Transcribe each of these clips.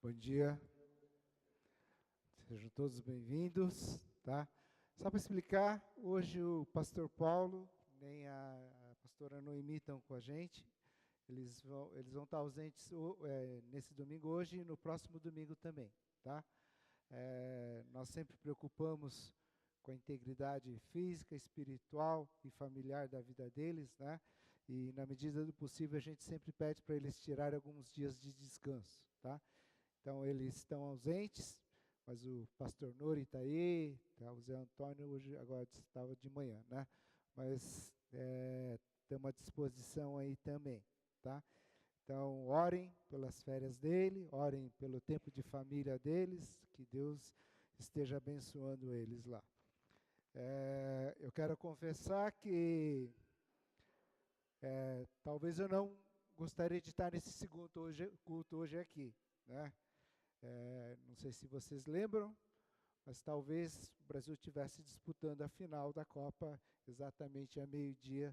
Bom dia, sejam todos bem-vindos, tá? Só para explicar, hoje o pastor Paulo, nem a pastora Noemi estão com a gente, eles vão estar ausentes nesse domingo hoje e no próximo domingo também, tá? Nós sempre preocupamos com a integridade física, espiritual e familiar da vida deles, né? E na medida do possível a gente sempre pede para eles tirarem alguns dias de descanso, tá? Então, eles estão ausentes, mas o pastor Nori está aí, tá? O Zé Antônio hoje, agora estava de manhã, né? Mas estamos à disposição aí também, tá? Então, orem pelas férias dele, orem pelo tempo de família deles, que Deus esteja abençoando eles lá. Eu quero confessar que talvez eu não gostaria de estar nesse segundo culto hoje aqui, né? Não sei se vocês lembram, mas talvez o Brasil estivesse disputando a final da Copa exatamente a meio-dia,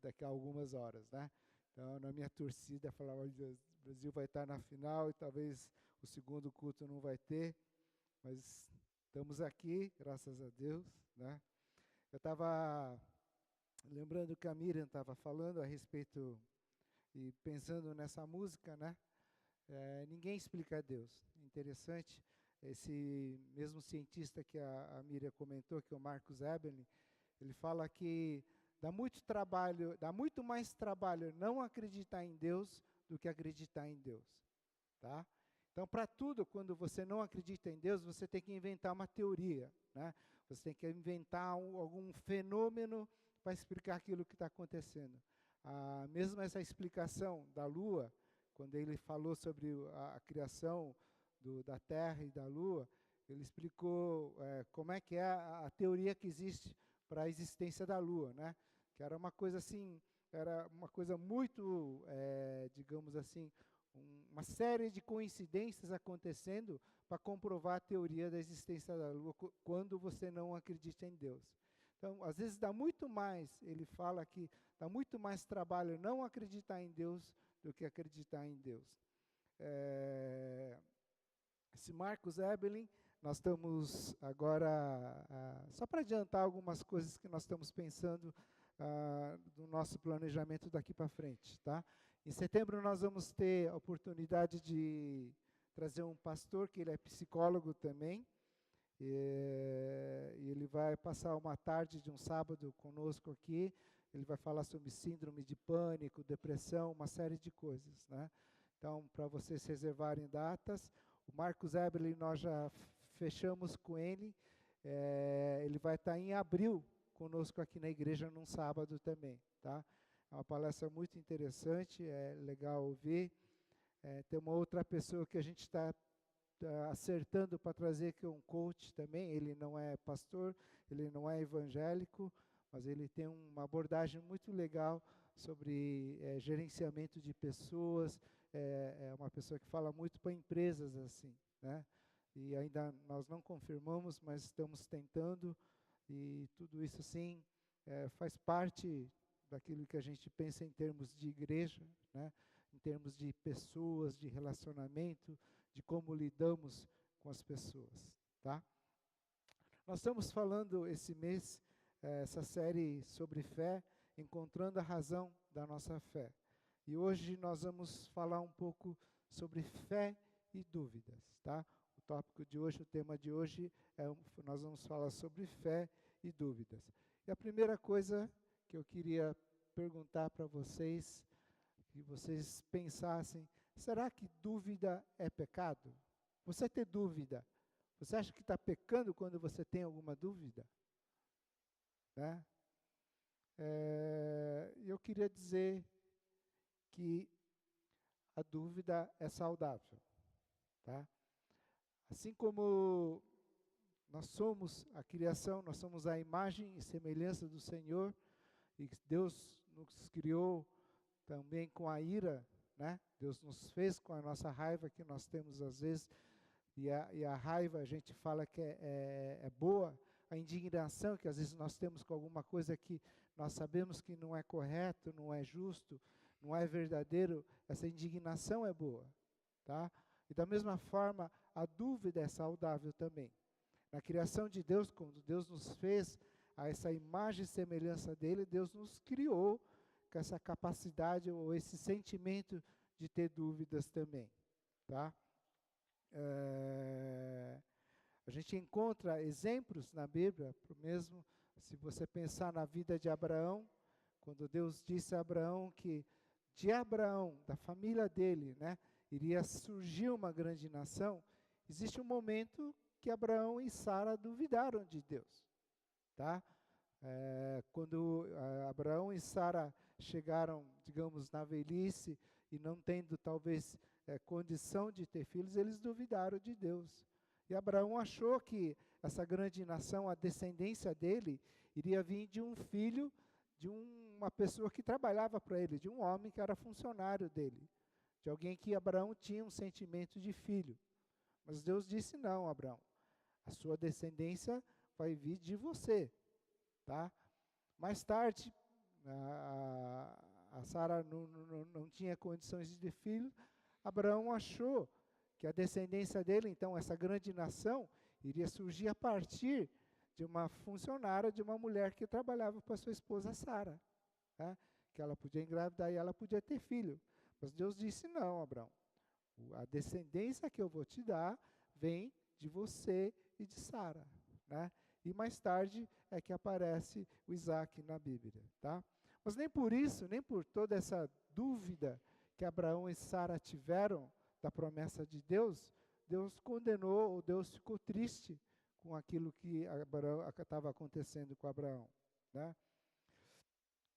daqui a algumas horas, né? Então, na minha torcida, eu falava, olha, o Brasil vai estar na final e talvez o segundo culto não vai ter, mas estamos aqui, graças a Deus, né? Eu estava lembrando que a Miriam estava falando a respeito e pensando nessa música, né? Ninguém explica a Deus. Interessante, esse mesmo cientista que a Miriam comentou, que é o Marcus Eberlin, ele fala que dá muito mais trabalho não acreditar em Deus do que acreditar em Deus, tá? Então, para tudo, quando você não acredita em Deus, você tem que inventar uma teoria, né? Você tem que inventar algum fenômeno para explicar aquilo que está acontecendo. Mesmo essa explicação da Lua, quando ele falou sobre a criação da Terra e da Lua, ele explicou como é que é a teoria que existe para a existência da Lua, né? Que era uma coisa assim, era uma coisa muito, digamos assim, uma série de coincidências acontecendo para comprovar a teoria da existência da Lua quando você não acredita em Deus. Então, às vezes dá muito mais, ele fala que dá muito mais trabalho não acreditar em Deus do que acreditar em Deus. Esse Marcus Eberlin, nós estamos agora, só para adiantar algumas coisas que nós estamos pensando do nosso planejamento daqui para frente, tá? Em setembro nós vamos ter a oportunidade de trazer um pastor, que ele é psicólogo também, e ele vai passar uma tarde de um sábado conosco aqui. Ele vai falar sobre síndrome de pânico, depressão, uma série de coisas, né? Então, para vocês reservarem datas, o Marcus Eberlin, nós já fechamos com ele. Ele vai estar em abril conosco aqui na igreja num sábado também, tá? É uma palestra muito interessante, é legal ouvir. Tem uma outra pessoa que a gente está acertando para trazer, que é um coach também. Ele não é pastor, ele não é evangélico, mas ele tem uma abordagem muito legal sobre gerenciamento de pessoas. É uma pessoa que fala muito para empresas assim, né? E ainda nós não confirmamos, mas estamos tentando, e tudo isso sim faz parte daquilo que a gente pensa em termos de igreja, né? Em termos de pessoas, de relacionamento, de como lidamos com as pessoas, tá? Nós estamos falando esse mês, essa série sobre fé, encontrando a razão da nossa fé. E hoje nós vamos falar um pouco sobre fé e dúvidas, tá? O tópico de hoje, o tema de hoje, nós vamos falar sobre fé e dúvidas. E a primeira coisa que eu queria perguntar para vocês, que vocês pensassem, será que dúvida é pecado? Você ter dúvida, você acha que está pecando quando você tem alguma dúvida? Né? Eu queria dizer que a dúvida é saudável, tá? Assim como nós somos a criação, nós somos a imagem e semelhança do Senhor, e Deus nos criou também com a ira, né? Deus nos fez com a nossa raiva que nós temos às vezes, e a raiva a gente fala que é boa, a indignação que às vezes nós temos com alguma coisa que nós sabemos que não é correto, não é justo, não é verdadeiro, essa indignação é boa, tá? E da mesma forma, a dúvida é saudável também. Na criação de Deus, quando Deus nos fez a essa imagem e semelhança dele, Deus nos criou com essa capacidade ou esse sentimento de ter dúvidas também, tá? A gente encontra exemplos na Bíblia, mesmo se você pensar na vida de Abraão, quando Deus disse a Abraão que de Abraão, da família dele, né, iria surgir uma grande nação, existe um momento que Abraão e Sara duvidaram de Deus, tá? Quando Abraão e Sara chegaram, digamos, na velhice e não tendo talvez condição de ter filhos, eles duvidaram de Deus. E Abraão achou que essa grande nação, a descendência dele, iria vir de um filho, de uma pessoa que trabalhava para ele, de um homem que era funcionário dele, de alguém que Abraão tinha um sentimento de filho. Mas Deus disse: não, Abraão, a sua descendência vai vir de você, tá? Mais tarde, a Sara não tinha condições de ter filho. Abraão achou que a descendência dele, então, essa grande nação, iria surgir a partir de uma funcionária, de uma mulher que trabalhava para sua esposa Sara, tá? Que ela podia engravidar e ela podia ter filho. Mas Deus disse: não, Abraão, a descendência que eu vou te dar vem de você e de Sara, né? E mais tarde é que aparece o Isaac na Bíblia, tá? Mas nem por isso, nem por toda essa dúvida que Abraão e Sara tiveram da promessa de Deus, Deus condenou, ou Deus ficou triste com aquilo que estava acontecendo com Abraão, né?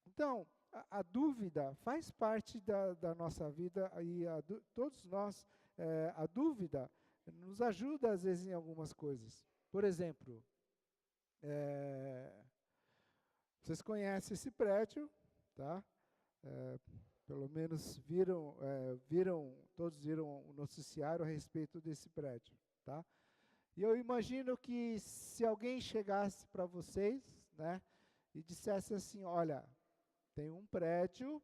Então, a dúvida faz parte da nossa vida, e todos nós, a dúvida nos ajuda às vezes em algumas coisas. Por exemplo, vocês conhecem esse prédio, tá? Pelo menos todos viram o noticiário a respeito desse prédio, tá? E eu imagino que se alguém chegasse para vocês, né, e dissesse assim: olha, tem um prédio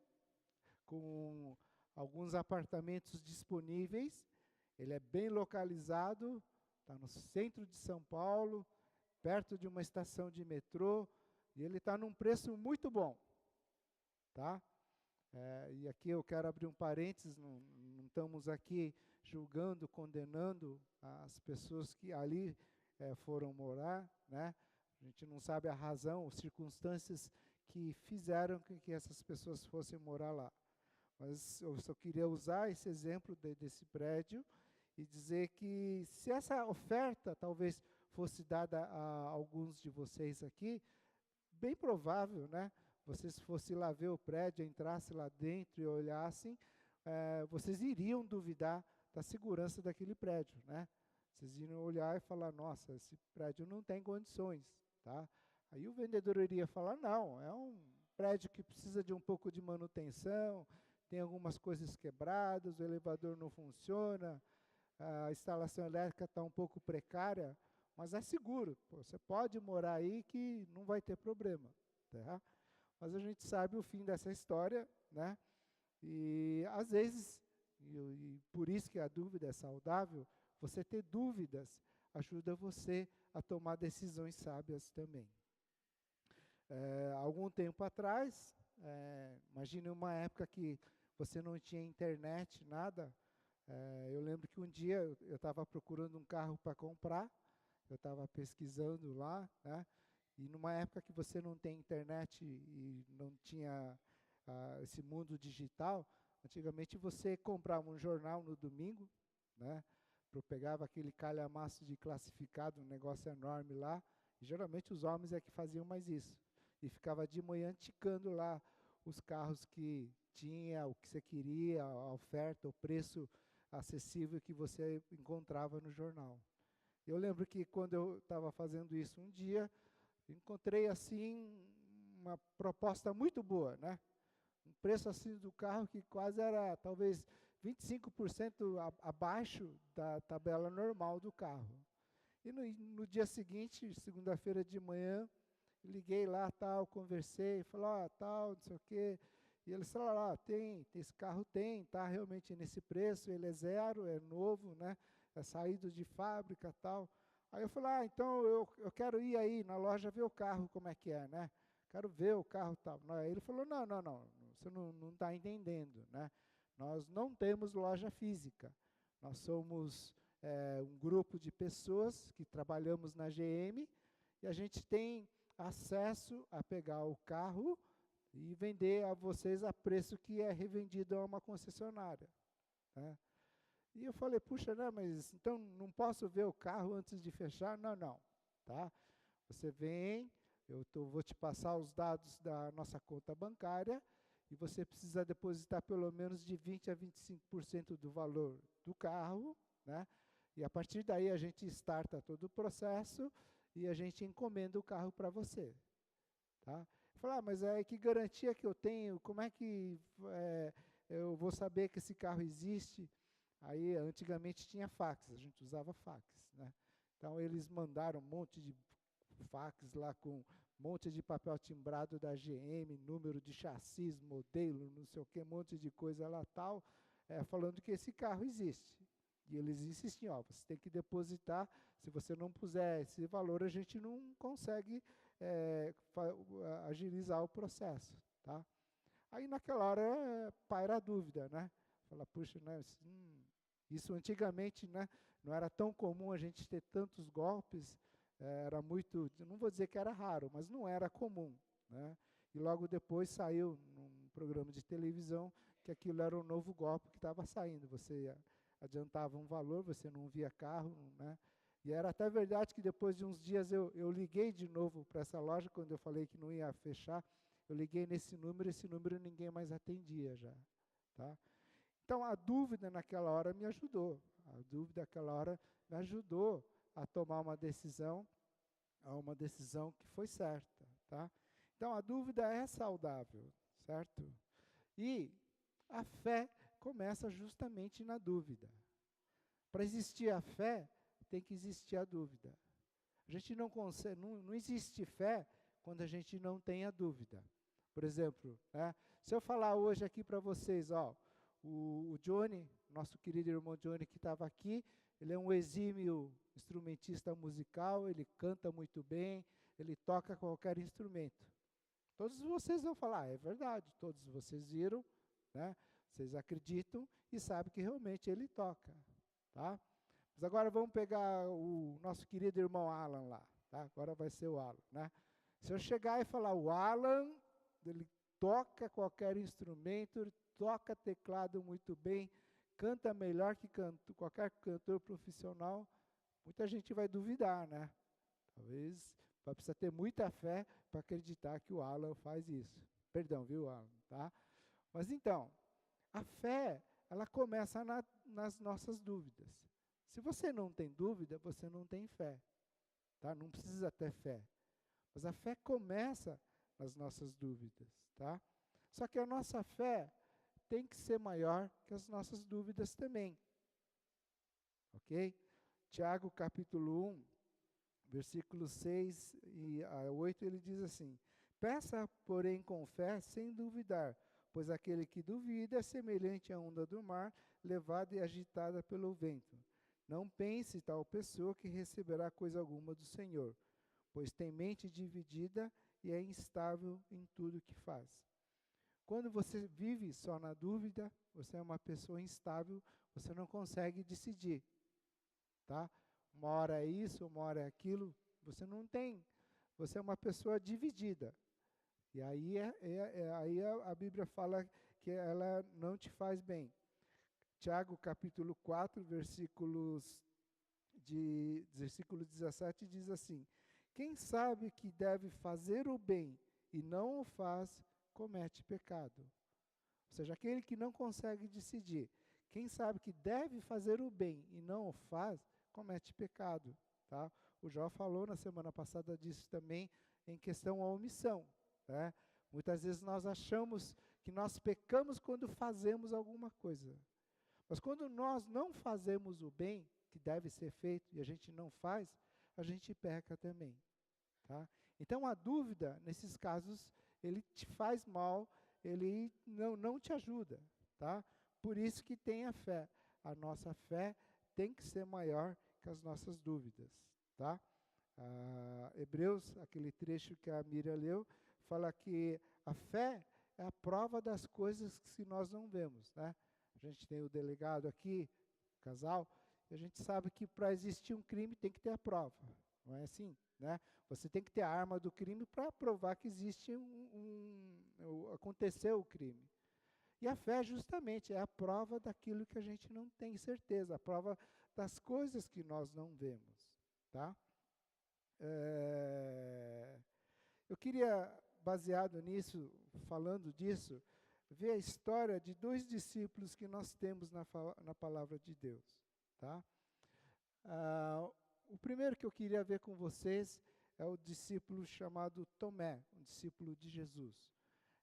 com alguns apartamentos disponíveis, ele é bem localizado, está no centro de São Paulo, perto de uma estação de metrô, e ele está num preço muito bom, tá? E aqui eu quero abrir um parênteses, não estamos aqui julgando, condenando as pessoas que ali foram morar, né? A gente não sabe a razão, as circunstâncias que fizeram com que essas pessoas fossem morar lá. Mas eu só queria usar esse exemplo desse prédio e dizer que se essa oferta talvez fosse dada a alguns de vocês aqui, bem provável, né? Vocês fossem lá ver o prédio, entrassem lá dentro e olhassem, vocês iriam duvidar da segurança daquele prédio, né? Vocês iriam olhar e falar: nossa, esse prédio não tem condições, tá? Aí o vendedor iria falar: não, é um prédio que precisa de um pouco de manutenção, tem algumas coisas quebradas, o elevador não funciona, a instalação elétrica está um pouco precária, mas é seguro, você pode morar aí que não vai ter problema, tá? Mas a gente sabe o fim dessa história, né? E às vezes, e por isso que a dúvida é saudável, você ter dúvidas ajuda você a tomar decisões sábias também. Algum tempo atrás, imagine uma época que você não tinha internet, nada. Eu lembro que um dia eu estava procurando um carro para comprar, eu estava pesquisando lá, né? E numa época que você não tem internet e não tinha esse mundo digital, antigamente você comprava um jornal no domingo, né? Eu pegava aquele calhamaço de classificado, um negócio enorme lá, e geralmente os homens é que faziam mais isso. E ficava de manhã ticando lá os carros que tinha, o que você queria, a oferta, o preço acessível que você encontrava no jornal. Eu lembro que quando eu estava fazendo isso um dia, encontrei assim uma proposta muito boa, né? Um preço assim do carro que quase era talvez 25% abaixo da tabela normal do carro. E no dia seguinte, segunda-feira de manhã, liguei lá, tal, conversei, falei: tal, não sei o quê, E eles falaram, tem, esse carro tem, está realmente nesse preço, ele é zero, é novo, né? É saído de fábrica e tal. Aí eu falei, então eu quero ir aí na loja ver o carro, como é que é, né? Quero ver o carro e tal. Aí ele falou, não, você não está entendendo, né? Nós não temos loja física. Nós somos um grupo de pessoas que trabalhamos na GM e a gente tem acesso a pegar o carro e vender a vocês a preço que é revendido a uma concessionária, né? E eu falei, puxa, né, mas então não posso ver o carro antes de fechar? Não, tá? Você vem, vou te passar os dados da nossa conta bancária e você precisa depositar pelo menos de 20% a 25% do valor do carro, né? E a partir daí a gente starta todo o processo e a gente encomenda o carro para você, tá? Eu falei, mas que garantia que eu tenho? Como é que eu vou saber que esse carro existe? Aí, antigamente tinha fax, a gente usava fax, né? Então, eles mandaram um monte de fax lá com um monte de papel timbrado da GM, número de chassis, modelo, não sei o que, um monte de coisa lá tal, falando que esse carro existe. E eles insistiam, você tem que depositar, se você não puser esse valor, a gente não consegue agilizar o processo, tá? Aí, naquela hora, paira a dúvida, né? Fala, puxa, né, isso antigamente, né, não era tão comum a gente ter tantos golpes, era muito, não vou dizer que era raro, mas não era comum, né? E logo depois saiu num programa de televisão que aquilo era um novo golpe que estava saindo. Você adiantava um valor, você não via carro, né? E era até verdade que depois de uns dias eu liguei de novo para essa loja, quando eu falei que não ia fechar, eu liguei nesse número, esse número ninguém mais atendia já, tá? Então, a dúvida naquela hora me ajudou. A dúvida naquela hora me ajudou a tomar uma decisão que foi certa, tá? Então, a dúvida é saudável, certo? E a fé começa justamente na dúvida. Para existir a fé, tem que existir a dúvida. A gente não consegue, não existe fé quando a gente não tem a dúvida. Por exemplo, né, se eu falar hoje aqui para vocês, o Johnny, nosso querido irmão Johnny que estava aqui, ele é um exímio instrumentista musical, ele canta muito bem, ele toca qualquer instrumento. Todos vocês vão falar, é verdade, todos vocês viram, né? Vocês acreditam e sabem que realmente ele toca, tá? Mas agora vamos pegar o nosso querido irmão Alan lá, tá? Agora vai ser o Alan, né? Se eu chegar e falar, o Alan, ele toca qualquer instrumento, ele toca teclado muito bem, canta melhor que qualquer cantor profissional, muita gente vai duvidar, né? Talvez vai precisar ter muita fé para acreditar que o Alan faz isso. Perdão, viu, Alan? Tá? Mas então, a fé, ela começa nas nossas dúvidas. Se você não tem dúvida, você não tem fé. Tá? Não precisa ter fé. Mas a fé começa nas nossas dúvidas. Tá? Só que a nossa fé tem que ser maior que as nossas dúvidas também. Ok? Tiago capítulo 1, versículos 6 a 8, ele diz assim, peça, porém, com fé, sem duvidar, pois aquele que duvida é semelhante à onda do mar, levada e agitada pelo vento. Não pense tal pessoa que receberá coisa alguma do Senhor, pois tem mente dividida e é instável em tudo que faz. Quando você vive só na dúvida, você é uma pessoa instável, você não consegue decidir, tá? Uma hora é isso, uma hora é aquilo, você não tem, você é uma pessoa dividida. E aí, aí a Bíblia fala que ela não te faz bem. Tiago capítulo 4, versículo 17 diz assim, quem sabe que deve fazer o bem e não o faz, comete pecado. Ou seja, aquele que não consegue decidir, quem sabe que deve fazer o bem e não o faz, comete pecado. Tá? O Jó falou na semana passada disso também, em questão à omissão. Né? Muitas vezes nós achamos que nós pecamos quando fazemos alguma coisa. Mas quando nós não fazemos o bem que deve ser feito e a gente não faz, a gente peca também. Tá? Então a dúvida, nesses casos, ele te faz mal, ele não te ajuda, tá? Por isso que tem a fé. A nossa fé tem que ser maior que as nossas dúvidas, tá? Hebreus, aquele trecho que a Miriam leu, fala que a fé é a prova das coisas que nós não vemos, né? A gente tem o delegado aqui, casal, e a gente sabe que para existir um crime tem que ter a prova, não é assim, né? Você tem que ter a arma do crime para provar que existe aconteceu o crime. E a fé justamente é a prova daquilo que a gente não tem certeza, a prova das coisas que nós não vemos, tá? Eu queria, baseado nisso, falando disso, ver a história de 2 discípulos que nós temos na palavra de Deus, tá? O primeiro que eu queria ver com vocês é o discípulo chamado Tomé, um discípulo de Jesus.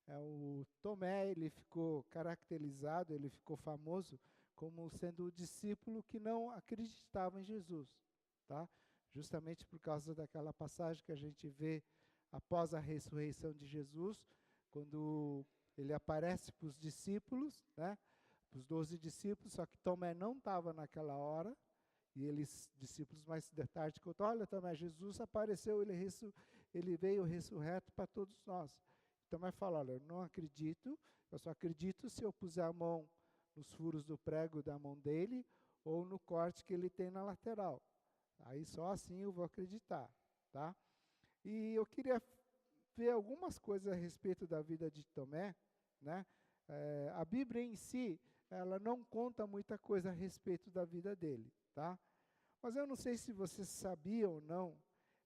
O Tomé, ele ficou caracterizado, ele ficou famoso como sendo o discípulo que não acreditava em Jesus, tá? Justamente por causa daquela passagem que a gente vê após a ressurreição de Jesus, quando ele aparece para os discípulos, né? Para os 12 discípulos, só que Tomé não estava naquela hora, e eles, discípulos mais de tarde, contam, olha Tomé, Jesus apareceu, ele veio ressurreto para todos nós. Tomé fala, olha, eu não acredito, eu só acredito se eu puser a mão nos furos do prego da mão dele, ou no corte que ele tem na lateral. Aí só assim eu vou acreditar, tá? E eu queria ver algumas coisas a respeito da vida de Tomé, né? A Bíblia em si, ela não conta muita coisa a respeito da vida dele, tá? Mas eu não sei se você sabia ou não,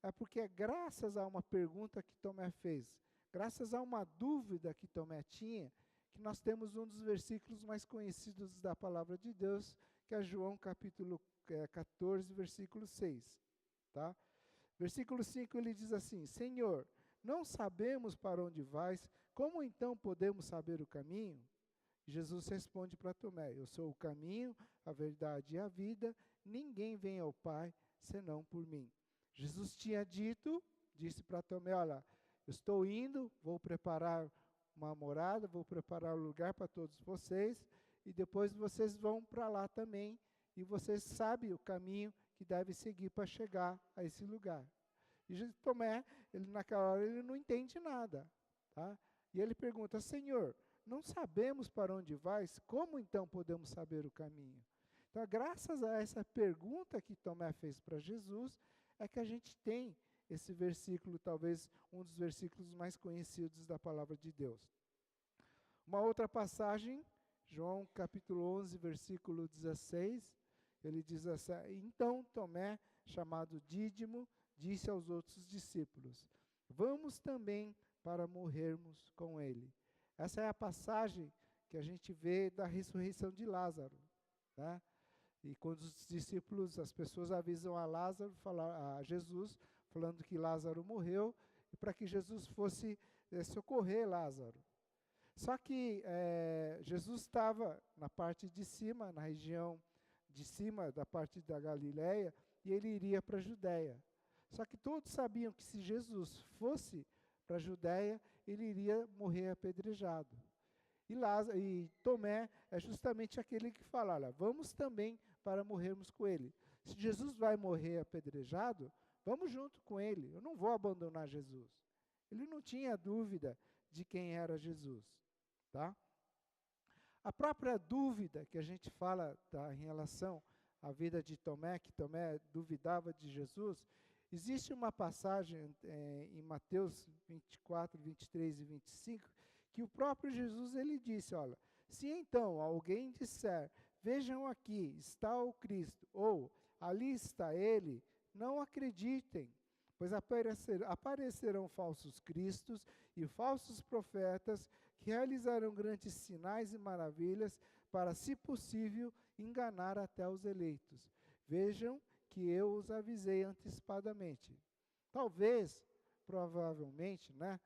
é porque é graças a uma pergunta que Tomé fez, graças a uma dúvida que Tomé tinha, que nós temos um dos versículos mais conhecidos da palavra de Deus, que é João capítulo 14, versículo 6, tá? Versículo 5 ele diz assim, Senhor, não sabemos para onde vais, como então podemos saber o caminho? Jesus responde para Tomé, eu sou o caminho, a verdade e a vida, ninguém vem ao Pai senão por mim. Jesus tinha disse para Tomé, olha, eu estou indo, vou preparar uma morada, vou preparar um lugar para todos vocês, e depois vocês vão para lá também, e vocês sabem o caminho que deve seguir para chegar a esse lugar. E Tomé, naquela hora, ele não entende nada, tá? E ele pergunta, Senhor, não sabemos para onde vais, como então podemos saber o caminho? Então, graças a essa pergunta que Tomé fez para Jesus, é que a gente tem esse versículo, talvez um dos versículos mais conhecidos da palavra de Deus. Uma outra passagem, João capítulo 11, versículo 16, ele diz assim, então Tomé, chamado Dídimo, disse aos outros discípulos, vamos também para morrermos com ele. Essa é a passagem que a gente vê da ressurreição de Lázaro, né? E quando os discípulos, as pessoas avisam a Jesus, falando que Lázaro morreu, e para que Jesus fosse socorrer Lázaro. Só que Jesus estava na parte de cima, na região de cima da parte da Galileia, e ele iria para a Judéia. Só que todos sabiam que se Jesus fosse para a Judéia, ele iria morrer apedrejado. E Tomé é justamente aquele que fala, olha, vamos também para morrermos com ele. Se Jesus vai morrer apedrejado, vamos junto com ele, eu não vou abandonar Jesus. Ele não tinha dúvida de quem era Jesus, tá? A própria dúvida que a gente fala em relação à vida de Tomé, que Tomé duvidava de Jesus, existe uma passagem em Mateus 24, 23 e 25, que o próprio Jesus ele disse, olha, se então alguém disser, vejam aqui, está o Cristo, ou ali está ele, não acreditem, pois aparecerão falsos cristos e falsos profetas que realizarão grandes sinais e maravilhas para, se possível, enganar até os eleitos. Vejam que eu os avisei antecipadamente. Talvez, provavelmente, né,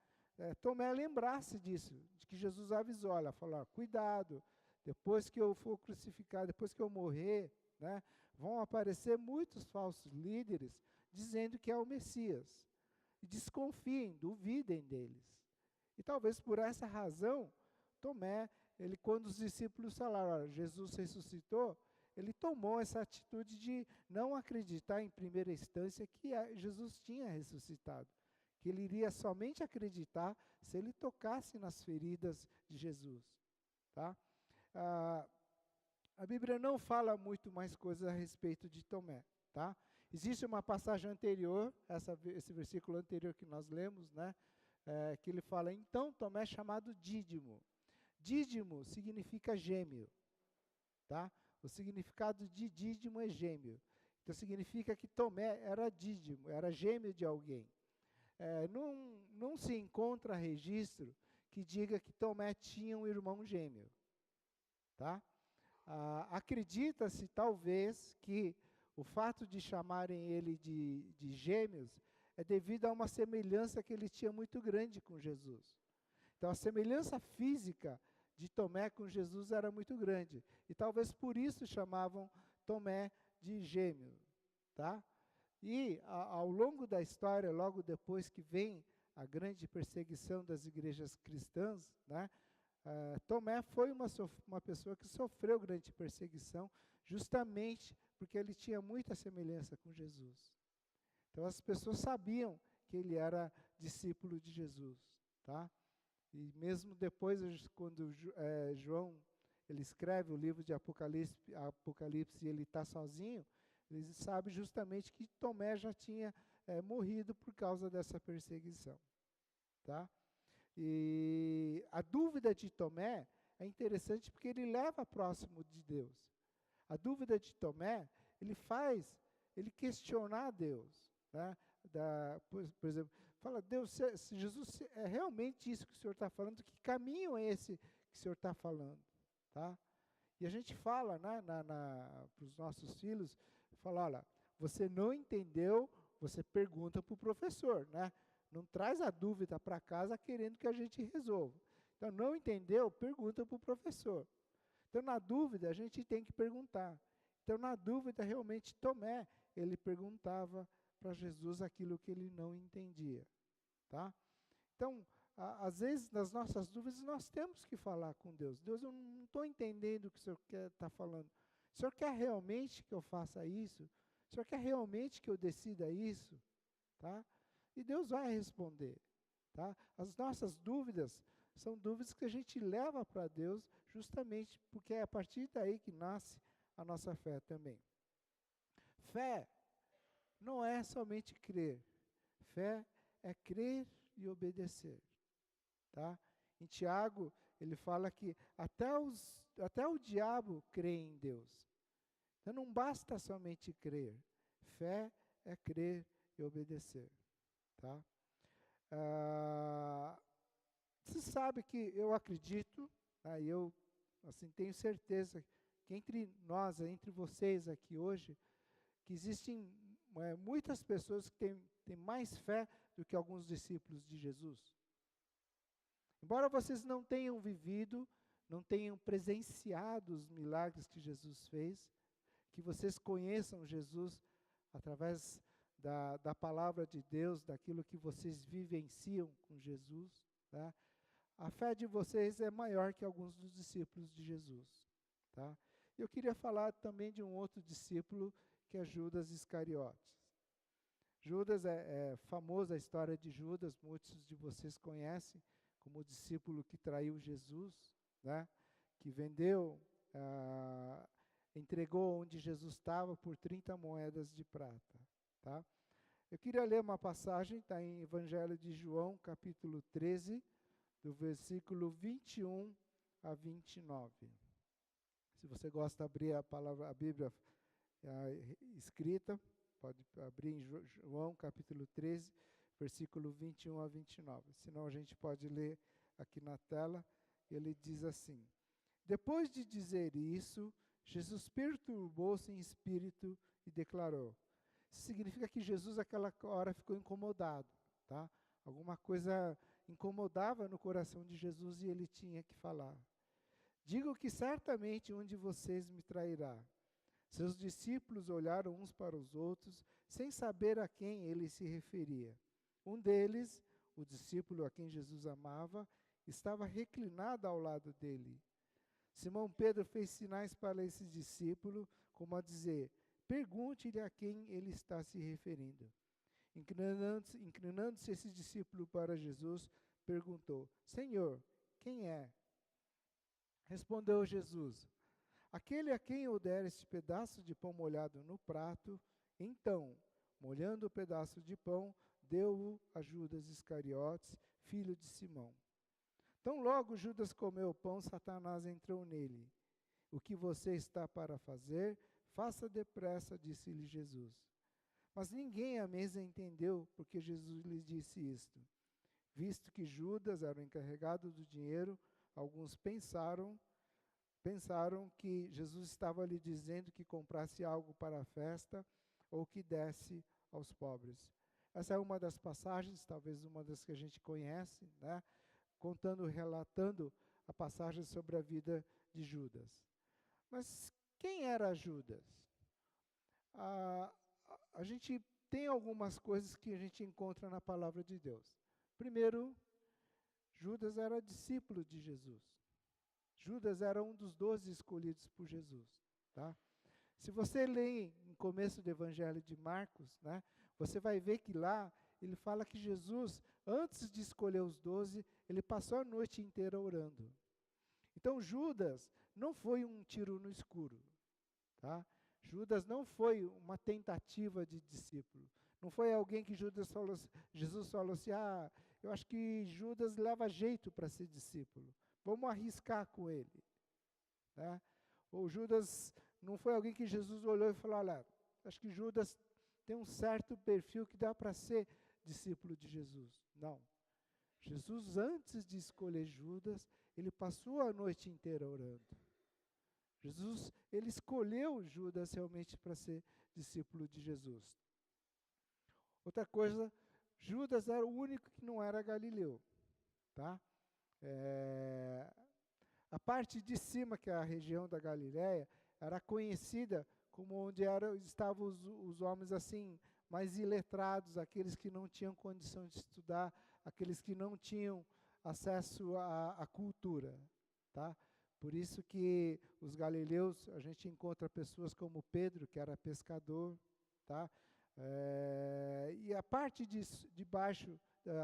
Tomé lembrasse disso, de que Jesus avisou, olha, falou, cuidado, depois que eu for crucificado, depois que eu morrer, né, vão aparecer muitos falsos líderes dizendo que é o Messias. E desconfiem, duvidem deles. E talvez por essa razão, Tomé, ele, quando os discípulos falaram, olha, Jesus ressuscitou, ele tomou essa atitude de não acreditar em primeira instância que Jesus tinha ressuscitado, que ele iria somente acreditar se ele tocasse nas feridas de Jesus. Tá? A Bíblia não fala muito mais coisas a respeito de Tomé. Tá? Existe uma passagem anterior, esse versículo anterior que nós lemos, né? Que ele fala, então Tomé é chamado Dídimo. Dídimo significa gêmeo. Tá? O significado de Dídimo é gêmeo. Então significa que Tomé era dídimo, era gêmeo de alguém. Não se encontra registro que diga que Tomé tinha um irmão gêmeo. Tá? Acredita-se, talvez, que o fato de chamarem ele de gêmeos é devido a uma semelhança que ele tinha muito grande com Jesus. Então, a semelhança física de Tomé com Jesus era muito grande. E talvez por isso chamavam Tomé de gêmeo. Tá? E, ao longo da história, logo depois que vem a grande perseguição das igrejas cristãs, né? Tomé foi uma pessoa que sofreu grande perseguição, justamente porque ele tinha muita semelhança com Jesus. Então as pessoas sabiam que ele era discípulo de Jesus. Tá? E mesmo depois, quando João ele escreve o livro de Apocalipse e ele está sozinho, ele sabe justamente que Tomé já tinha morrido por causa dessa perseguição. Tá? E a dúvida de Tomé é interessante porque ele leva próximo de Deus. A dúvida de Tomé, ele questionar a Deus. Né? Por exemplo, fala, Deus, se Jesus é realmente isso que o Senhor está falando, que caminho é esse que o Senhor está falando? Tá? E a gente fala, né, para os nossos filhos, fala, olha, você não entendeu, você pergunta para o professor, né? Não traz a dúvida para casa querendo que a gente resolva. Então, não entendeu? Pergunta para o professor. Então, na dúvida, a gente tem que perguntar. Então, na dúvida, realmente, Tomé, ele perguntava para Jesus aquilo que ele não entendia. Tá? Então, às vezes, nas nossas dúvidas, nós temos que falar com Deus. Deus, eu não estou entendendo o que o Senhor está falando. O Senhor quer realmente que eu faça isso? O Senhor quer realmente que eu decida isso? Tá? E Deus vai responder. Tá? As nossas dúvidas são dúvidas que a gente leva para Deus justamente porque é a partir daí que nasce a nossa fé também. Fé não é somente crer. Fé é crer e obedecer. Tá? Em Tiago, ele fala que até o diabo crê em Deus. Então não basta somente crer. Fé é crer e obedecer. Tá? Você sabe que eu acredito, eu assim, tenho certeza que entre nós, entre vocês aqui hoje, que existem muitas pessoas que têm mais fé do que alguns discípulos de Jesus. Embora vocês não tenham vivido, não tenham presenciado os milagres que Jesus fez, que vocês conheçam Jesus através da palavra de Deus, daquilo que vocês vivenciam com Jesus, tá? A fé de vocês é maior que alguns dos discípulos de Jesus. Tá? Eu queria falar também de um outro discípulo, que é Judas Iscariotes. Judas é famosa a história de Judas, muitos de vocês conhecem, como o discípulo que traiu Jesus, né? Que vendeu, entregou onde Jesus estava por 30 moedas de prata. Tá? Eu queria ler uma passagem, está em Evangelho de João, capítulo 13, do versículo 21 a 29. Se você gosta de abrir a Bíblia escrita, pode abrir em João, capítulo 13, versículo 21 a 29. Senão a gente pode ler aqui na tela. Ele diz assim: depois de dizer isso, Jesus perturbou-se em espírito e declarou. Isso significa que Jesus, naquela hora, ficou incomodado. Tá? Alguma coisa incomodava no coração de Jesus e ele tinha que falar. Digo que certamente um de vocês me trairá. Seus discípulos olharam uns para os outros, sem saber a quem ele se referia. Um deles, o discípulo a quem Jesus amava, estava reclinada ao lado dele. Simão Pedro fez sinais para esse discípulo, como a dizer: pergunte-lhe a quem ele está se referindo. Inclinando-se esse discípulo para Jesus, perguntou: Senhor, quem é? Respondeu Jesus: aquele a quem eu der este pedaço de pão molhado no prato. Então, molhando o pedaço de pão, deu-o a Judas Iscariotes, filho de Simão. Tão logo Judas comeu o pão, Satanás entrou nele. O que você está para fazer, faça depressa, disse-lhe Jesus. Mas ninguém à mesa entendeu porque Jesus lhes disse isto. Visto que Judas era o encarregado do dinheiro, alguns pensaram que Jesus estava lhe dizendo que comprasse algo para a festa ou que desse aos pobres. Essa é uma das passagens, talvez uma das que a gente conhece, né? Relatando a passagem sobre a vida de Judas. Mas quem era Judas? A gente tem algumas coisas que a gente encontra na palavra de Deus. Primeiro, Judas era discípulo de Jesus. Judas era um dos 12 escolhidos por Jesus. Tá? Se você lê no começo do Evangelho de Marcos, né, você vai ver que lá ele fala que Jesus, antes de escolher os 12, ele passou a noite inteira orando. Então Judas não foi um tiro no escuro. Tá? Judas não foi uma tentativa de discípulo. Não foi alguém que Jesus falou assim, eu acho que Judas leva jeito para ser discípulo. Vamos arriscar com ele. Né? Ou Judas não foi alguém que Jesus olhou e falou, olha, acho que Judas tem um certo perfil que dá para ser discípulo de Jesus. Não. Jesus, antes de escolher Judas, ele passou a noite inteira orando. Jesus, ele escolheu Judas realmente para ser discípulo de Jesus. Outra coisa, Judas era o único que não era galileu. Tá? A parte de cima, que é a região da Galiléia, era conhecida como onde estavam os homens assim mais iletrados, aqueles que não tinham condição de estudar, aqueles que não tinham acesso à cultura. Tá? Por isso que os galileus, a gente encontra pessoas como Pedro, que era pescador. Tá? E a parte de baixo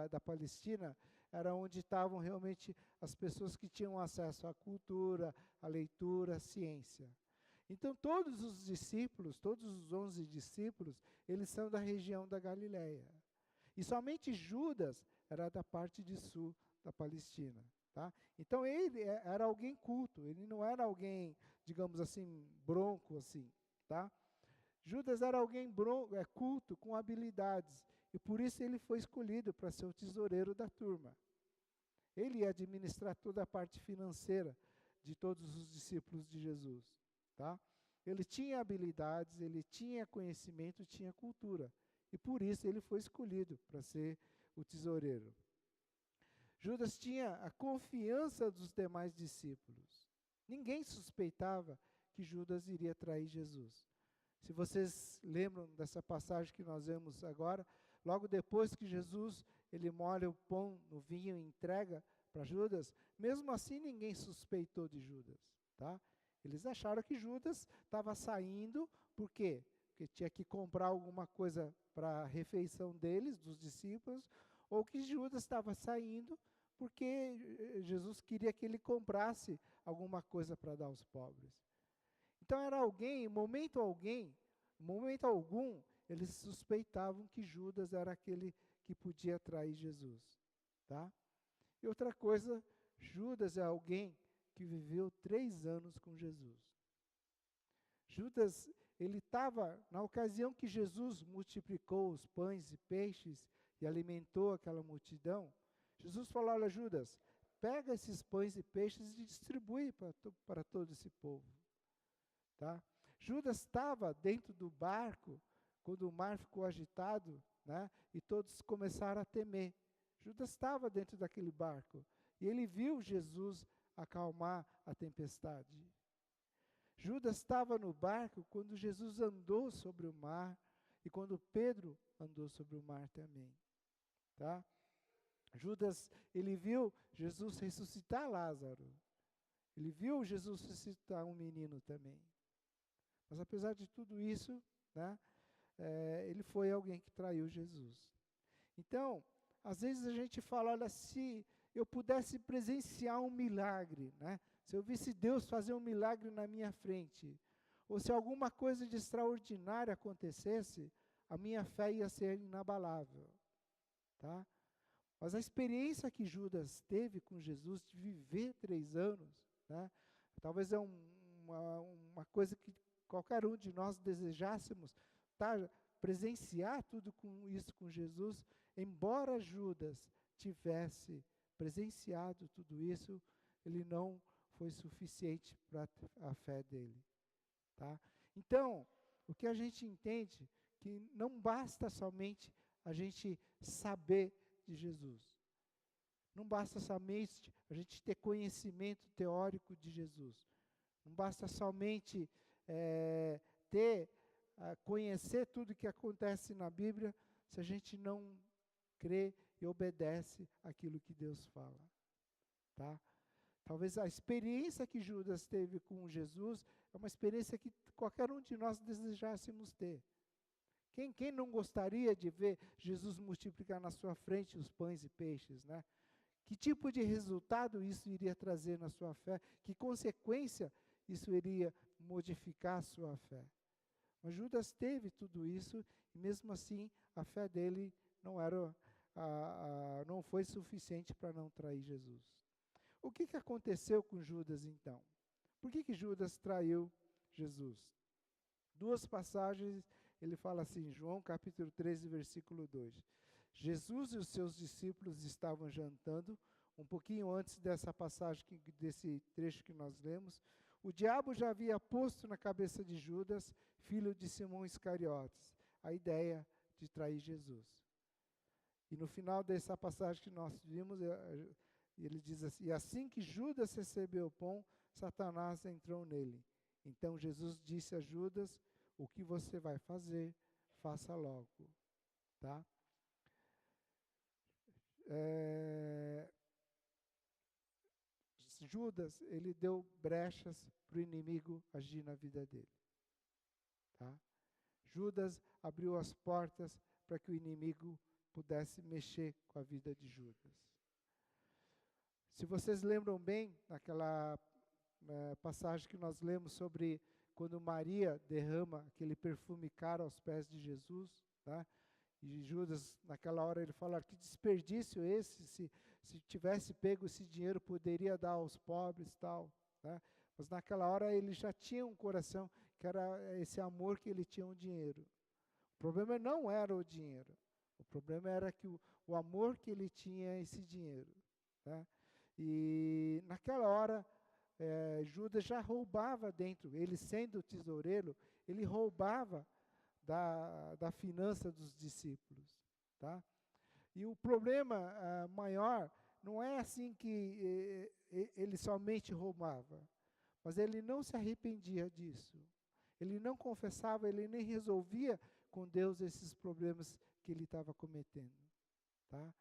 da Palestina era onde estavam realmente as pessoas que tinham acesso à cultura, à leitura, à ciência. Então todos os discípulos, todos os 11 discípulos, eles são da região da Galiléia. E somente Judas era da parte de sul da Palestina. Tá? Então ele era alguém culto, ele não era alguém, digamos assim, bronco assim. Tá? Judas era alguém culto, com habilidades, e por isso ele foi escolhido para ser o tesoureiro da turma. Ele ia administrar toda a parte financeira de todos os discípulos de Jesus. Tá? Ele tinha habilidades, ele tinha conhecimento, tinha cultura. E por isso ele foi escolhido para ser o tesoureiro. Judas tinha a confiança dos demais discípulos. Ninguém suspeitava que Judas iria trair Jesus. Se vocês lembram dessa passagem que nós vemos agora, logo depois que Jesus ele molha o pão no vinho e entrega para Judas, mesmo assim ninguém suspeitou de Judas. Tá? Eles acharam que Judas estava saindo, por quê? Porque tinha que comprar alguma coisa para a refeição deles, dos discípulos, ou que Judas estava saindo porque Jesus queria que ele comprasse alguma coisa para dar aos pobres. Então era alguém, momento algum, eles suspeitavam que Judas era aquele que podia trair Jesus. Tá? E outra coisa, Judas é alguém que viveu 3 anos com Jesus. Judas, ele estava, na ocasião que Jesus multiplicou os pães e peixes e alimentou aquela multidão, Jesus falou, olha Judas, pega esses pães e peixes e distribui para todo esse povo. Tá? Judas estava dentro do barco, quando o mar ficou agitado, né, e todos começaram a temer. Judas estava dentro daquele barco, e ele viu Jesus acalmar a tempestade. Judas estava no barco quando Jesus andou sobre o mar, e quando Pedro andou sobre o mar também. Tá? Judas, ele viu Jesus ressuscitar Lázaro. Ele viu Jesus ressuscitar um menino também. Mas apesar de tudo isso, né, ele foi alguém que traiu Jesus. Então, às vezes a gente fala, olha, se eu pudesse presenciar um milagre, né, se eu visse Deus fazer um milagre na minha frente, ou se alguma coisa de extraordinário acontecesse, a minha fé ia ser inabalável. Tá? Mas a experiência que Judas teve com Jesus, de viver 3 anos, né, talvez é uma coisa que qualquer um de nós desejássemos, tá, presenciar tudo isso com Jesus, embora Judas tivesse presenciado tudo isso, ele não foi suficiente para a fé dele. Tá? Então, o que a gente entende que não basta somente a gente saber de Jesus. Não basta somente a gente ter conhecimento teórico de Jesus. Não basta somente conhecer tudo que acontece na Bíblia, se a gente não crê e obedece aquilo que Deus fala. Tá? Talvez a experiência que Judas teve com Jesus é uma experiência que qualquer um de nós desejássemos ter. Quem não gostaria de ver Jesus multiplicar na sua frente os pães e peixes, né? Que tipo de resultado isso iria trazer na sua fé? Que consequência isso iria modificar a sua fé? Mas Judas teve tudo isso e mesmo assim a fé dele não foi suficiente para não trair Jesus. O que aconteceu com Judas então? Por que Judas traiu Jesus? 2 passagens, ele fala assim, João capítulo 13, versículo 2. Jesus e os seus discípulos estavam jantando, um pouquinho antes dessa passagem, desse trecho que nós lemos. O diabo já havia posto na cabeça de Judas, filho de Simão Iscariotes, a ideia de trair Jesus. E no final dessa passagem que nós vimos, ele diz assim, e assim que Judas recebeu o pão, Satanás entrou nele. Então Jesus disse a Judas, o que você vai fazer, faça logo. Tá? Judas, ele deu brechas para o inimigo agir na vida dele. Tá? Judas abriu as portas para que o inimigo pudesse mexer com a vida de Judas. Se vocês lembram bem, naquela passagem que nós lemos sobre quando Maria derrama aquele perfume caro aos pés de Jesus, tá? E Judas, naquela hora, ele fala, que desperdício esse, se tivesse pego esse dinheiro, poderia dar aos pobres e tal. Né? Mas naquela hora ele já tinha um coração, que era esse amor que ele tinha ao dinheiro. O problema não era o dinheiro, o problema era que o amor que ele tinha a esse dinheiro. Tá? E naquela hora, Judas já roubava dentro, ele sendo tesoureiro, ele roubava da finança dos discípulos. Tá? E o problema maior não é assim que ele somente roubava, mas ele não se arrependia disso. Ele não confessava, ele nem resolvia com Deus esses problemas que ele estava cometendo. Tá?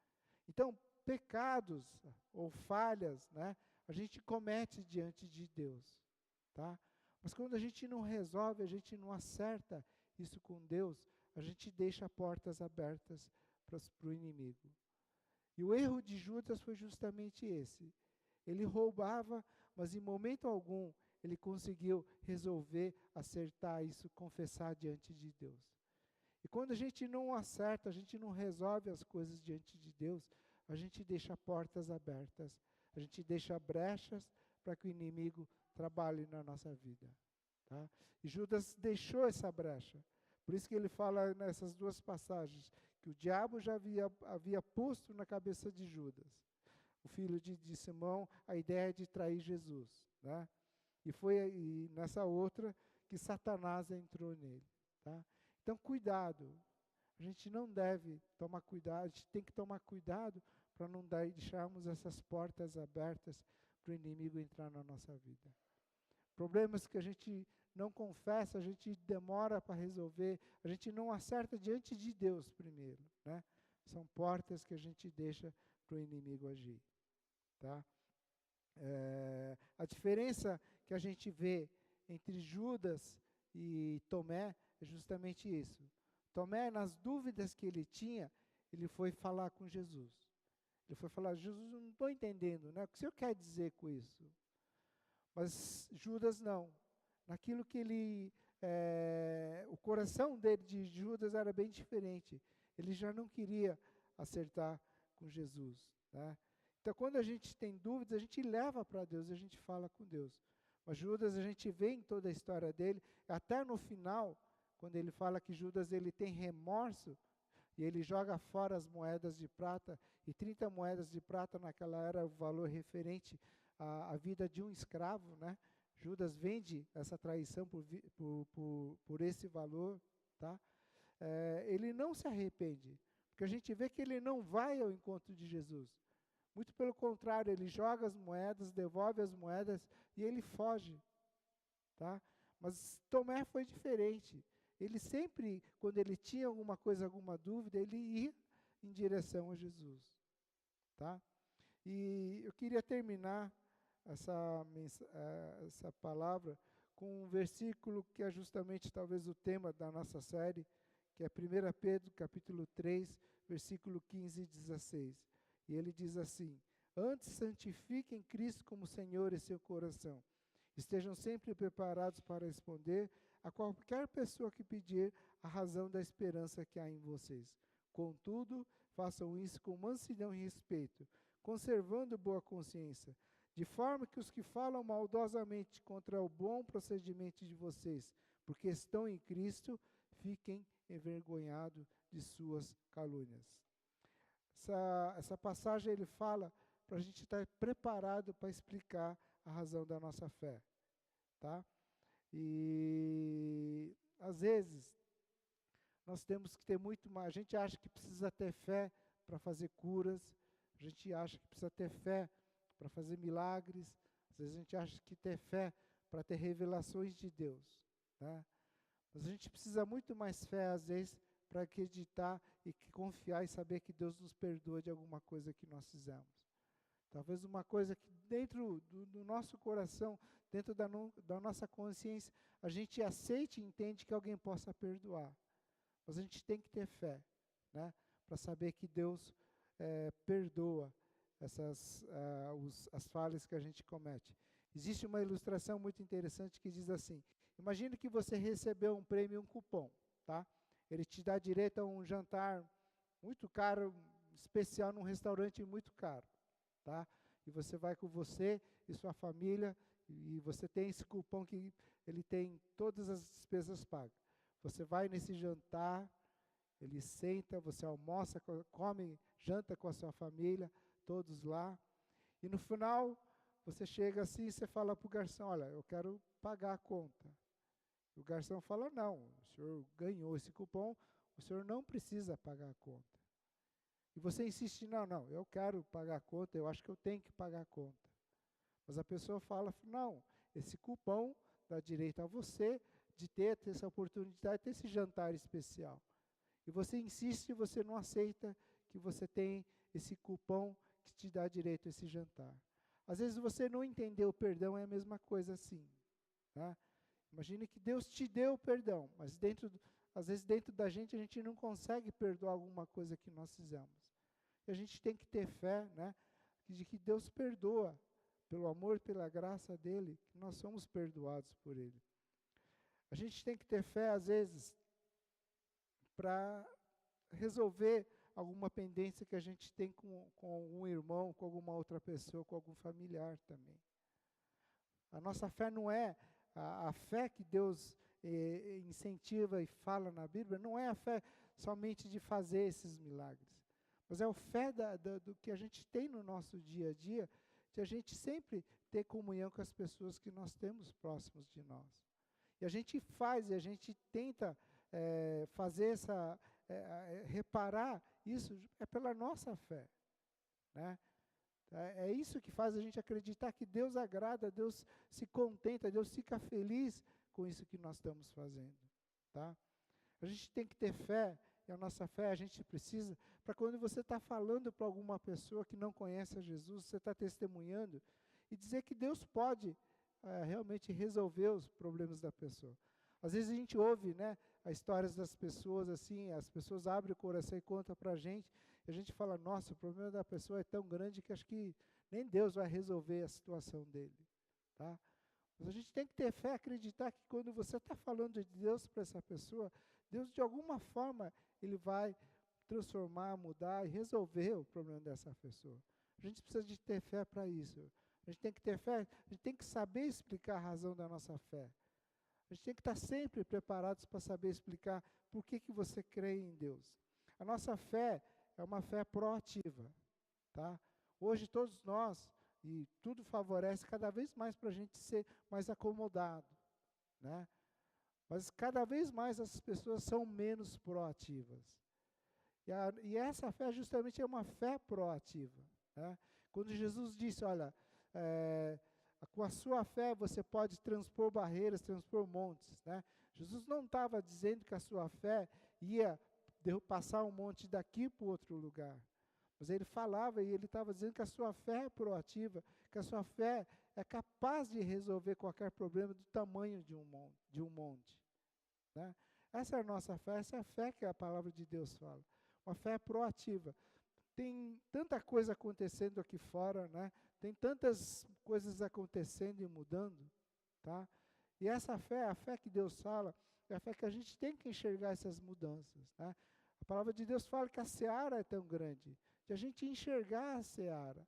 Então, pecados ou falhas, né, a gente comete diante de Deus. Tá? Mas quando a gente não resolve, a gente não acerta isso com Deus, a gente deixa portas abertas para o inimigo. E o erro de Judas foi justamente esse. Ele roubava, mas em momento algum ele conseguiu resolver, acertar isso, confessar diante de Deus. E quando a gente não acerta, a gente não resolve as coisas diante de Deus, a gente deixa portas abertas, a gente deixa brechas para que o inimigo trabalhe na nossa vida. Tá? E Judas deixou essa brecha. Por isso que ele fala nessas 2 passagens, que o diabo já havia posto na cabeça de Judas, o filho de Simão, a ideia de trair Jesus. Né? E foi nessa outra que Satanás entrou nele. Tá? Então, cuidado. A gente não deve tomar cuidado, a gente tem que tomar cuidado para não deixarmos essas portas abertas para o inimigo entrar na nossa vida. Problemas que a gente não confessa, a gente demora para resolver, a gente não acerta diante de Deus primeiro. Né? São portas que a gente deixa para o inimigo agir. Tá? A diferença que a gente vê entre Judas e Tomé é justamente isso. Tomé, nas dúvidas que ele tinha, ele foi falar com Jesus. Ele foi falar: Jesus, eu não estou entendendo, né? O que o senhor quer dizer com isso? Mas Judas não. Naquilo que ele... o coração dele, de Judas, era bem diferente. Ele já não queria acertar com Jesus. Né? Então, quando a gente tem dúvidas, a gente leva para Deus, a gente fala com Deus. Mas Judas, a gente vê em toda a história dele, até no final, quando ele fala que Judas ele tem remorso, e ele joga fora as moedas de prata, e 30 moedas de prata naquela era o valor referente à vida de um escravo, né? Judas vende essa traição por esse valor, tá? Ele não se arrepende, porque a gente vê que ele não vai ao encontro de Jesus. Muito pelo contrário, ele joga as moedas, devolve as moedas e ele foge, tá? Mas Tomé foi diferente. Ele sempre, quando ele tinha alguma coisa, alguma dúvida, ele ia em direção a Jesus, tá? E eu queria terminar essa palavra com um versículo que é justamente talvez o tema da nossa série, que é 1 Pedro, capítulo 3, versículo 15 e 16. E ele diz assim: antes santifiquem Cristo como Senhor em seu coração. Estejam sempre preparados para responder a qualquer pessoa que pedir a razão da esperança que há em vocês. Contudo, façam isso com mansidão e respeito, conservando boa consciência, de forma que os que falam maldosamente contra o bom procedimento de vocês, porque estão em Cristo, fiquem envergonhados de suas calúnias. Essa passagem ele fala para a gente estar preparado para explicar a razão da nossa fé, tá? E às vezes nós temos que ter muito mais. A gente acha que precisa ter fé para fazer curas, a gente acha que precisa ter fé para fazer milagres, às vezes a gente acha que ter fé para ter revelações de Deus, né? Mas a gente precisa muito mais fé, às vezes, para acreditar e confiar e saber que Deus nos perdoa de alguma coisa que nós fizemos. Talvez uma coisa que dentro do nosso coração, dentro da nossa consciência, a gente aceite e entende que alguém possa perdoar. Mas a gente tem que ter fé, né, para saber que Deus perdoa as falhas que a gente comete. Existe uma ilustração muito interessante que diz assim: imagine que você recebeu um prêmio, um cupom, tá? Ele te dá direito a um jantar muito caro, especial, num restaurante muito caro, tá? E você vai com você e sua família, e você tem esse cupom que ele tem todas as despesas pagas. Você vai nesse jantar, ele senta, você almoça, come, janta com a sua família, todos lá, e no final você chega assim e você fala para o garçom: olha, eu quero pagar a conta. O garçom fala: não, o senhor ganhou esse cupom, o senhor não precisa pagar a conta. E você insiste: não, eu quero pagar a conta, eu acho que eu tenho que pagar a conta. Mas a pessoa fala: não, esse cupom dá direito a você de ter essa oportunidade, ter esse jantar especial. E você insiste e você não aceita que você tem esse cupom que te dá direito a esse jantar. Às vezes você não entendeu o perdão, é a mesma coisa assim, tá? Imagine que Deus te deu o perdão, mas às vezes dentro da gente a gente não consegue perdoar alguma coisa que nós fizemos. E a gente tem que ter fé, né, de que Deus perdoa, pelo amor e pela graça dEle, que nós somos perdoados por Ele. A gente tem que ter fé, às vezes, para resolver alguma pendência que a gente tem com algum irmão, com alguma outra pessoa, com algum familiar também. A nossa fé não é a fé que Deus incentiva e fala na Bíblia, não é a fé somente de fazer esses milagres, mas é a fé do que a gente tem no nosso dia a dia, de a gente sempre ter comunhão com as pessoas que nós temos próximos de nós. E a gente faz, e a gente tenta fazer reparar isso, é pela nossa fé, né? É isso que faz a gente acreditar que Deus agrada, Deus se contenta, Deus fica feliz com isso que nós estamos fazendo, tá? A gente tem que ter fé, e a nossa fé a gente precisa para quando você está falando para alguma pessoa que não conhece a Jesus, você está testemunhando, e dizer que Deus pode realmente resolver os problemas da pessoa. Às vezes a gente ouve, né, as histórias das pessoas assim, as pessoas abrem o coração e contam para a gente gente fala, nossa, o problema da pessoa é tão grande que acho que nem Deus vai resolver a situação dele, tá? Mas a gente tem que ter fé, acreditar que quando você está falando de Deus para essa pessoa, Deus de alguma forma, Ele vai transformar, mudar e resolver o problema dessa pessoa. A gente precisa de ter fé para isso. A gente tem que ter fé, a gente tem que saber explicar a razão da nossa fé. A gente tem que estar sempre preparados para saber explicar por que você crê em Deus. A nossa fé é uma fé proativa, tá? Hoje todos nós, e tudo favorece cada vez mais para a gente ser mais acomodado, né? Mas cada vez mais as pessoas são menos proativas. E essa fé justamente é uma fé proativa, né? Quando Jesus disse, olha, com a sua fé você pode transpor barreiras, transpor montes, né? Jesus não estava dizendo que a sua fé ia passar um monte daqui para o outro lugar. Mas ele falava e ele estava dizendo que a sua fé é proativa, que a sua fé é capaz de resolver qualquer problema do tamanho de um monte. Né? Essa é a nossa fé, essa é a fé que a palavra de Deus fala. Uma fé proativa. Tem tanta coisa acontecendo aqui fora, né? Tem tantas coisas acontecendo e mudando, tá? E essa fé, a fé que Deus fala, é a fé que a gente tem que enxergar essas mudanças, né? A palavra de Deus fala que a seara é tão grande, de a gente enxergar a seara.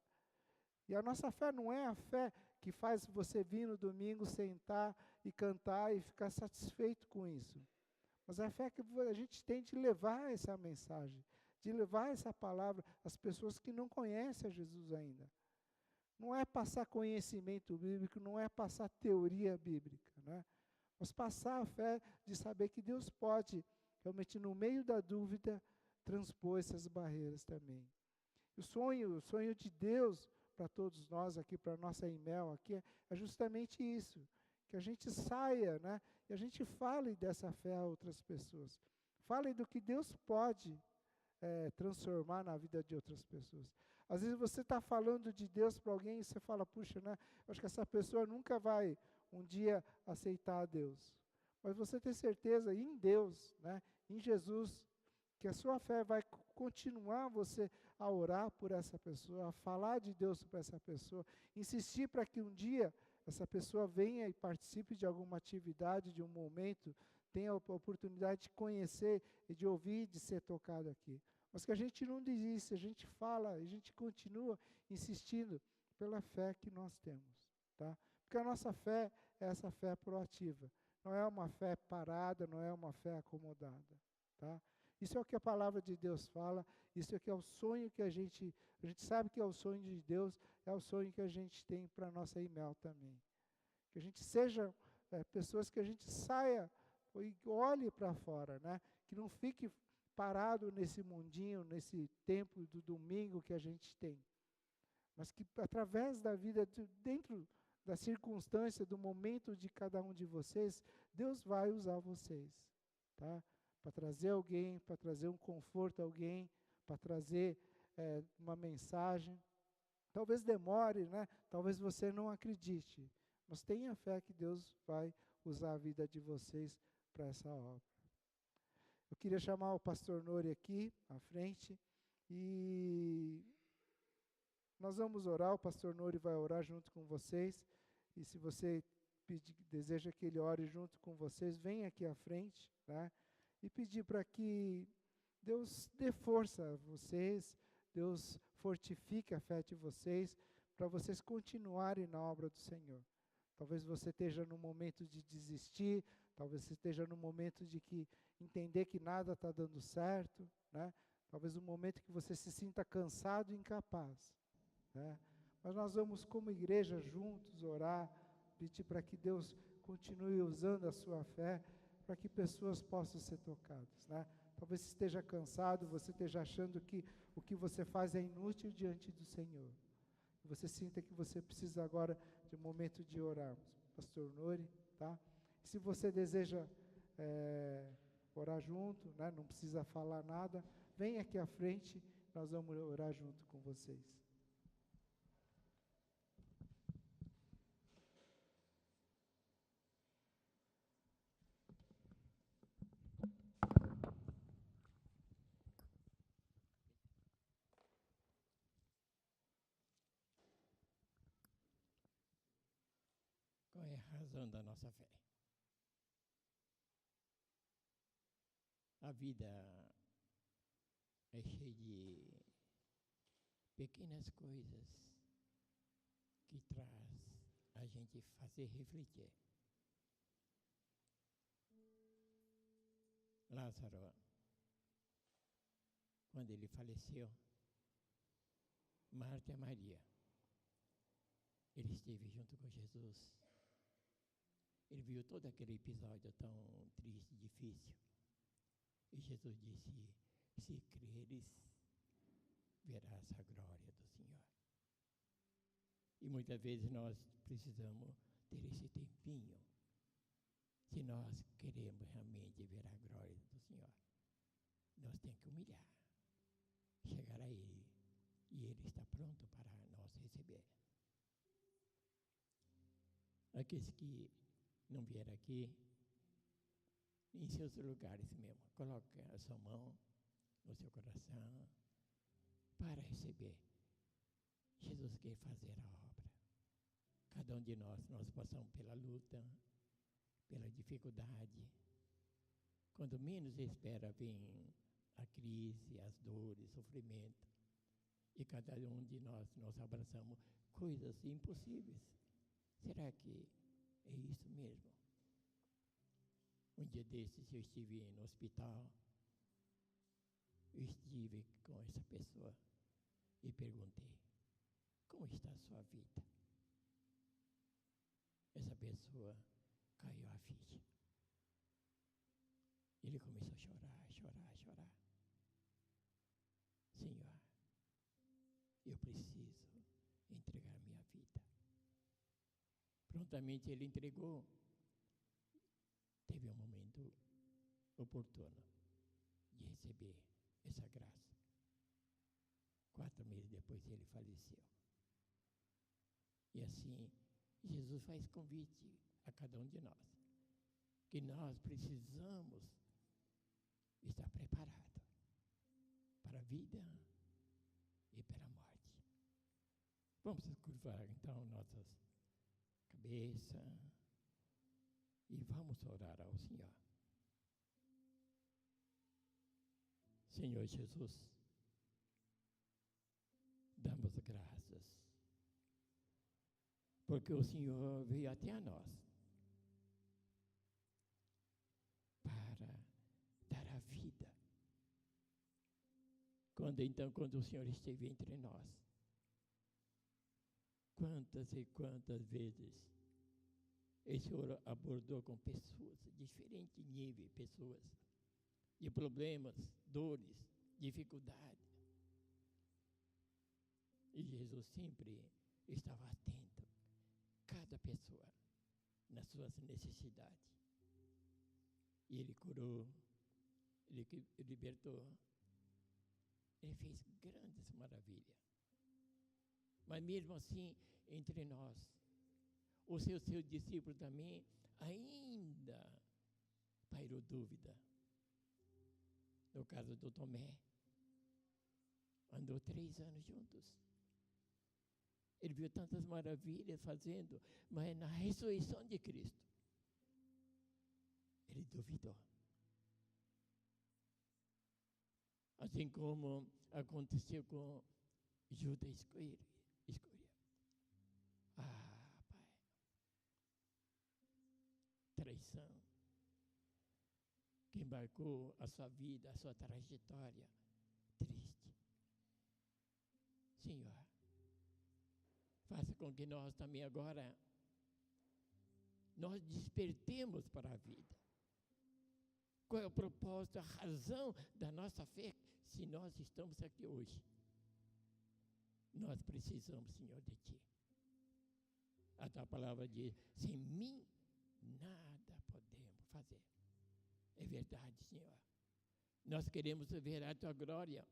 E a nossa fé não é a fé que faz você vir no domingo, sentar e cantar e ficar satisfeito com isso. Mas é a fé que a gente tem de levar essa mensagem, de levar essa palavra às pessoas que não conhecem a Jesus ainda. Não é passar conhecimento bíblico, não é passar teoria bíblica, né? Mas passar a fé de saber que Deus pode, realmente no meio da dúvida, transpor essas barreiras também. O sonho de Deus para todos nós aqui, para a nossa IMEL aqui, é justamente isso, que a gente saia, né, e a gente fale dessa fé a outras pessoas. Fale do que Deus pode transformar na vida de outras pessoas. Às vezes você está falando de Deus para alguém e você fala, puxa, né, acho que essa pessoa nunca vai um dia aceitar a Deus. Mas você tem certeza em Deus, né, em Jesus, que a sua fé vai continuar você a orar por essa pessoa, a falar de Deus para essa pessoa, insistir para que um dia essa pessoa venha e participe de alguma atividade, de um momento, tenha a oportunidade de conhecer e de ouvir, de ser tocado aqui. Mas que a gente não desista, a gente fala, a gente continua insistindo pela fé que nós temos, tá? Porque a nossa fé é essa fé proativa, não é uma fé parada, não é uma fé acomodada, tá? Isso é o que a palavra de Deus fala, isso é que é o sonho que a gente sabe que é o sonho de Deus, é o sonho que a gente tem para a nossa IMEL também. Que a gente seja pessoas que a gente saia e olhe para fora, né? Que não fique parado nesse mundinho, nesse tempo do domingo que a gente tem. Mas que através da vida, dentro da circunstância, do momento de cada um de vocês, Deus vai usar vocês, tá? Para trazer alguém, para trazer um conforto a alguém, para trazer uma mensagem. Talvez demore, né? Talvez você não acredite, mas tenha fé que Deus vai usar a vida de vocês para essa obra. Eu queria chamar o pastor Nori aqui à frente e nós vamos orar, o pastor Nori vai orar junto com vocês e se você deseja que ele ore junto com vocês, venha aqui à frente, tá? E pedir para que Deus dê força a vocês, Deus fortifique a fé de vocês, para vocês continuarem na obra do Senhor. Talvez você esteja no momento de desistir, talvez você esteja no momento de entender que nada está dando certo, né? Talvez um momento que você se sinta cansado e incapaz, né? Mas nós vamos como igreja juntos orar, pedir para que Deus continue usando a sua fé, para que pessoas possam ser tocadas, né? Talvez você esteja cansado, você esteja achando que o que você faz é inútil diante do Senhor. Você sinta que você precisa agora de um momento de orarmos. Pastor Nori, tá? Se você deseja orar junto, né, não precisa falar nada, Vem aqui à frente, nós vamos orar junto com vocês. Qual é a razão da nossa fé? A vida é cheia de pequenas coisas que traz a gente fazer refletir. Lázaro, quando ele faleceu, Marta e Maria, ele esteve junto com Jesus. Ele viu todo aquele episódio tão triste e difícil. E Jesus disse, se creres, verás a glória do Senhor. E muitas vezes nós precisamos ter esse tempinho, se nós queremos realmente ver a glória do Senhor. Nós temos que humilhar, chegar a Ele, e Ele está pronto para nós receber. Aqueles que não vieram aqui, em seus lugares mesmo, coloque a sua mão no seu coração para receber. Jesus quer fazer a obra. Cada um de nós passamos pela luta, pela dificuldade. Quando menos espera, vem a crise, as dores, sofrimento. E cada um de nós abraçamos coisas impossíveis. Será que é isso mesmo? Um dia desses eu estive no hospital, eu estive com essa pessoa e perguntei, como está a sua vida? Essa pessoa caiu a ficha. Ele começou a chorar, chorar, chorar. Senhor, eu preciso entregar minha vida. Prontamente ele entregou. Teve um momento oportuno de receber essa graça. 4 meses depois ele faleceu. E assim, Jesus faz convite a cada um de nós, que nós precisamos estar preparados para a vida e para a morte. Vamos curvar então nossas cabeças e vamos orar ao Senhor. Senhor Jesus, damos graças, porque o Senhor veio até nós para dar a vida. Quando o Senhor esteve entre nós, quantas e quantas vezes o Senhor abordou com pessoas de diferentes níveis, pessoas de problemas, dores, dificuldades. E Jesus sempre estava atento a cada pessoa nas suas necessidades. E Ele curou, Ele libertou, Ele fez grandes maravilhas. Mas mesmo assim, entre nós, os seus discípulos também ainda pairou dúvida. No caso do Tomé, andou 3 anos juntos. Ele viu tantas maravilhas fazendo, mas na ressurreição de Cristo, ele duvidou. Assim como aconteceu com Judas Iscariotes. Ah, Pai, traição, que embarcou a sua vida, a sua trajetória triste. Senhor, faça com que nós também agora, nós despertemos para a vida. Qual é o propósito, a razão da nossa fé, se nós estamos aqui hoje? Nós precisamos, Senhor, de Ti. A Tua palavra diz, sem mim, nada podemos fazer. É verdade, Senhor. Nós queremos ver a tua glória,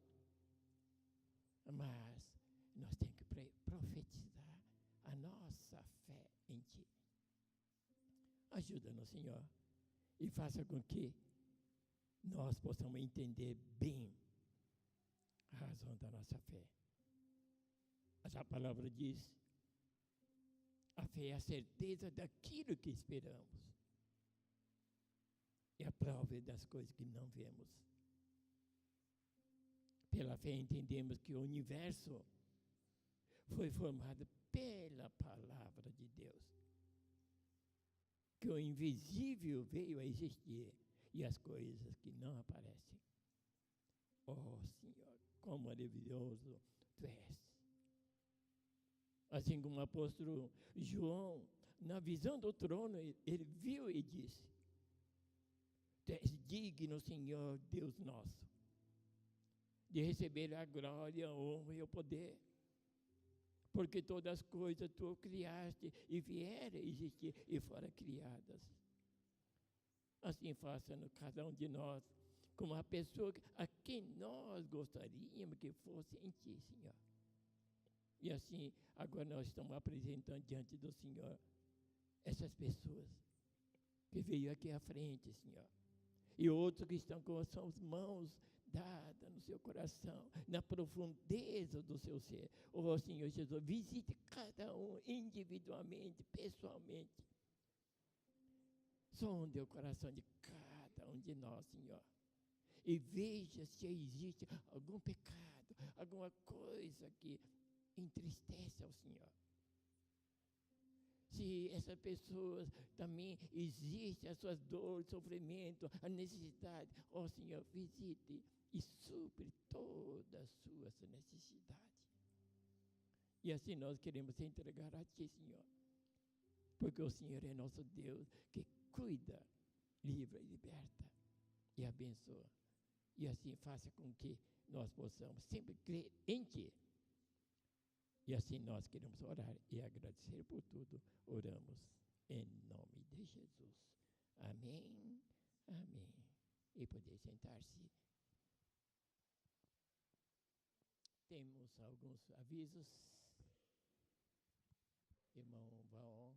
mas nós temos que profetizar a nossa fé em ti. Ajuda-nos, Senhor, e faça com que nós possamos entender bem a razão da nossa fé. Mas a palavra diz, a fé é a certeza daquilo que esperamos e a prova das coisas que não vemos. Pela fé entendemos que o universo foi formado pela palavra de Deus, que o invisível veio a existir e as coisas que não aparecem. Oh, Senhor, quão maravilhoso tu és. Assim como o apóstolo João, na visão do trono, ele viu e disse, tu és digno, Senhor, Deus nosso, de receber a glória, a honra e o poder, porque todas as coisas tu criaste e vieram a existir e foram criadas. Assim faça-nos cada um de nós como a pessoa a quem nós gostaríamos que fosse em ti, Senhor. E assim, agora nós estamos apresentando diante do Senhor essas pessoas que veio aqui à frente, Senhor. E outros que estão com as suas mãos dadas no seu coração, na profundeza do seu ser. Oh, Senhor Jesus, visite cada um individualmente, pessoalmente. Sonde o coração de cada um de nós, Senhor. E veja se existe algum pecado, alguma coisa que entristece ao Senhor. Se essas pessoas também existe as suas dores, sofrimento, a necessidade, ó Senhor, visite e supre todas as suas necessidades. E assim nós queremos entregar a Ti, Senhor, porque o Senhor é nosso Deus que cuida, livra e liberta e abençoa. E assim faça com que nós possamos sempre crer em Ti. E assim nós queremos orar e agradecer por tudo. Oramos em nome de Jesus. Amém, amém. E poder sentar-se. Temos alguns avisos. Irmão Vaon.